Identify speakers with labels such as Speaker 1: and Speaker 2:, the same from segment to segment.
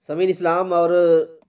Speaker 1: سمعین اسلام اور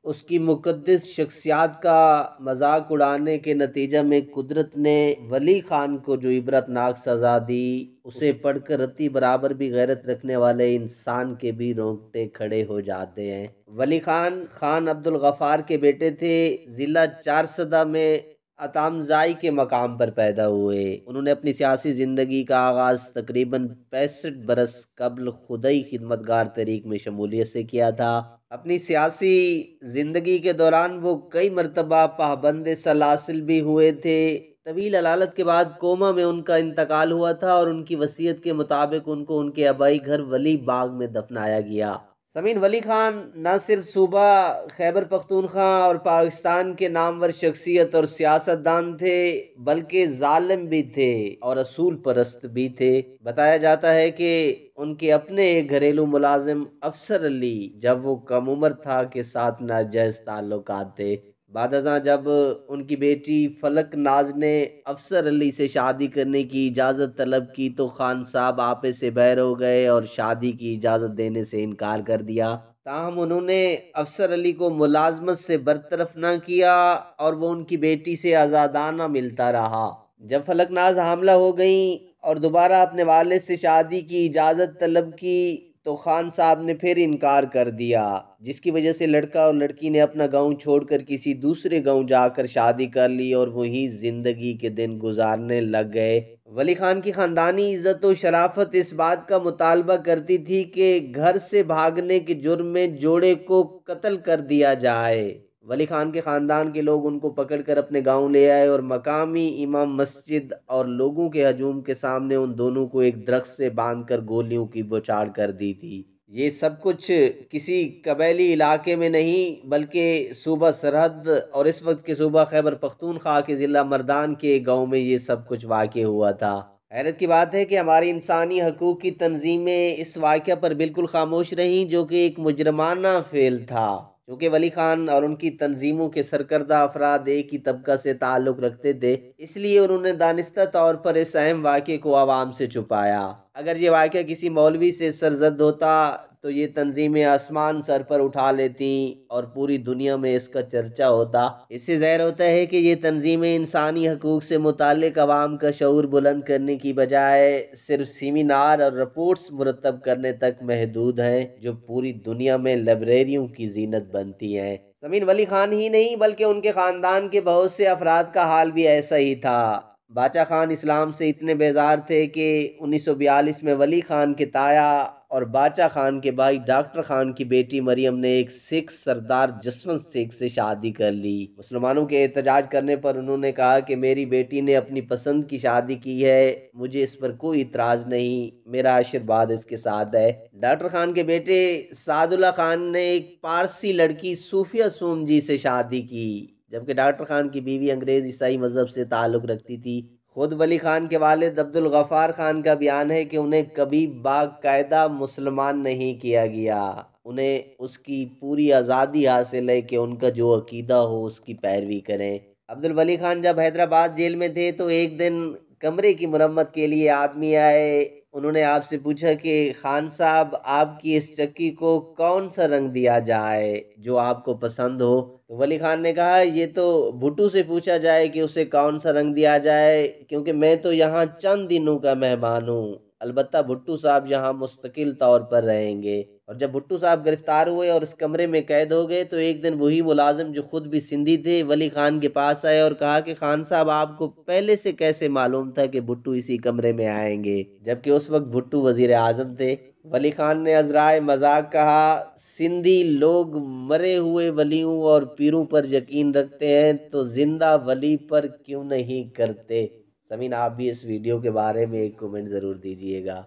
Speaker 1: اس کی مقدس شخصیات کا مذاق اڑانے کے نتیجہ میں قدرت نے ولی خان کو جو عبرت ناک سزا دی، اسے پڑھ کر رتی برابر بھی غیرت رکھنے والے انسان کے بھی رونگٹے کھڑے ہو جاتے ہیں۔ ولی خان خان عبد الغفار کے بیٹے تھے، ضلع چارسدہ میں اتامزائی کے مقام پر پیدا ہوئے۔ انہوں نے اپنی سیاسی زندگی کا آغاز تقریباً 65 برس قبل خدئی خدمتگار تحریک میں شمولیت سے کیا تھا۔ اپنی سیاسی زندگی کے دوران وہ کئی مرتبہ پابند سلاسل بھی ہوئے تھے۔ طویل علالت کے بعد کوما میں ان کا انتقال ہوا تھا اور ان کی وصیت کے مطابق ان کو ان کے آبائی گھر ولی باغ میں دفنایا گیا۔ سمعین، ولی خان نہ صرف صوبہ خیبر پختونخوا اور پاکستان کے نامور شخصیت اور سیاستدان تھے، بلکہ ظالم بھی تھے اور اصول پرست بھی تھے۔ بتایا جاتا ہے کہ ان کے اپنے ایک گھریلو ملازم افسر علی جب وہ کم عمر تھا کے ساتھ ناجائز تعلقات تھے۔ بعد ازاں جب ان کی بیٹی فلک ناز نے افسر علی سے شادی کرنے کی اجازت طلب کی تو خان صاحب آپے سے بہر ہو گئے اور شادی کی اجازت دینے سے انکار کر دیا۔ تاہم انہوں نے افسر علی کو ملازمت سے برطرف نہ کیا اور وہ ان کی بیٹی سے آزادانہ ملتا رہا۔ جب فلک ناز حاملہ ہو گئیں اور دوبارہ اپنے والد سے شادی کی اجازت طلب کی تو خان صاحب نے پھر انکار کر دیا، جس کی وجہ سے لڑکا اور لڑکی نے اپنا گاؤں چھوڑ کر کسی دوسرے گاؤں جا کر شادی کر لی اور وہی زندگی کے دن گزارنے لگ گئے۔ ولی خان کی خاندانی عزت و شرافت اس بات کا مطالبہ کرتی تھی کہ گھر سے بھاگنے کے جرم میں جوڑے کو قتل کر دیا جائے۔ ولی خان کے خاندان کے لوگ ان کو پکڑ کر اپنے گاؤں لے آئے اور مقامی امام مسجد اور لوگوں کے ہجوم کے سامنے ان دونوں کو ایک درخت سے باندھ کر گولیوں کی بوچھاڑ کر دی تھی۔ یہ سب کچھ کسی قبیلی علاقے میں نہیں بلکہ صوبہ سرحد اور اس وقت کے صوبہ خیبر پختونخوا کے ضلع مردان کے گاؤں میں یہ سب کچھ واقع ہوا تھا۔ حیرت کی بات ہے کہ ہماری انسانی حقوق کی تنظیمیں اس واقعہ پر بالکل خاموش رہیں، جو کہ ایک مجرمانہ فعل تھا۔ کیونکہ ولی خان اور ان کی تنظیموں کے سرکردہ افراد ایک ہی طبقہ سے تعلق رکھتے تھے، اس لیے انہوں نے دانستہ طور پر اس اہم واقعے کو عوام سے چھپایا۔ اگر یہ واقعہ کسی مولوی سے سرزد ہوتا تو یہ تنظیمیں آسمان سر پر اٹھا لیتی اور پوری دنیا میں اس کا چرچا ہوتا۔ اس سے ظاہر ہوتا ہے کہ یہ تنظیمیں انسانی حقوق سے متعلق عوام کا شعور بلند کرنے کی بجائے صرف سیمینار اور رپورٹس مرتب کرنے تک محدود ہیں، جو پوری دنیا میں لائبریریوں کی زینت بنتی ہیں۔ سمعین، ولی خان ہی نہیں بلکہ ان کے خاندان کے بہت سے افراد کا حال بھی ایسا ہی تھا۔ باچا خان اسلام سے اتنے بیزار تھے کہ 1942 میں ولی خان کے تایا اور باچا خان کے بھائی ڈاکٹر خان کی بیٹی مریم نے ایک سکھ سردار جسونت سنگھ سے شادی کر لی۔ مسلمانوں کے احتجاج کرنے پر انہوں نے کہا کہ میری بیٹی نے اپنی پسند کی شادی کی ہے، مجھے اس پر کوئی اعتراض نہیں، میرا آشیرواد اس کے ساتھ ہے۔ ڈاکٹر خان کے بیٹے سعد اللہ خان نے ایک پارسی لڑکی صوفیہ سومجی سے شادی کی، جبکہ ڈاکٹر خان کی بیوی انگریز عیسائی مذہب سے تعلق رکھتی تھی۔ خود ولی خان کے والد عبد الغفار خان کا بیان ہے کہ انہیں کبھی باقاعدہ مسلمان نہیں کیا گیا، انہیں اس کی پوری آزادی حاصل ہے کہ ان کا جو عقیدہ ہو اس کی پیروی کریں۔ عبد الولی خان جب حیدرآباد جیل میں تھے تو ایک دن کمرے کی مرمت کے لیے آدمی آئے۔ انہوں نے آپ سے پوچھا کہ خان صاحب، آپ کی اس چکی کو کون سا رنگ دیا جائے جو آپ کو پسند ہو؟ تو ولی خان نے کہا یہ تو بھٹو سے پوچھا جائے کہ اسے کون سا رنگ دیا جائے، کیونکہ میں تو یہاں چند دنوں کا مہمان ہوں، البتہ بھٹو صاحب یہاں مستقل طور پر رہیں گے۔ اور جب بھٹو صاحب گرفتار ہوئے اور اس کمرے میں قید ہو گئے تو ایک دن وہی ملازم جو خود بھی سندھی تھے ولی خان کے پاس آئے اور کہا کہ خان صاحب، آپ کو پہلے سے کیسے معلوم تھا کہ بھٹو اسی کمرے میں آئیں گے، جبکہ اس وقت بھٹو وزیر اعظم تھے؟ ولی خان نے عذرائے مذاق کہا، سندھی لوگ مرے ہوئے ولیوں اور پیروں پر یقین رکھتے ہیں تو زندہ ولی پر کیوں نہیں کرتے؟ سمین، آپ بھی اس ویڈیو کے بارے میں ایک کومنٹ ضرور دیجئے گا۔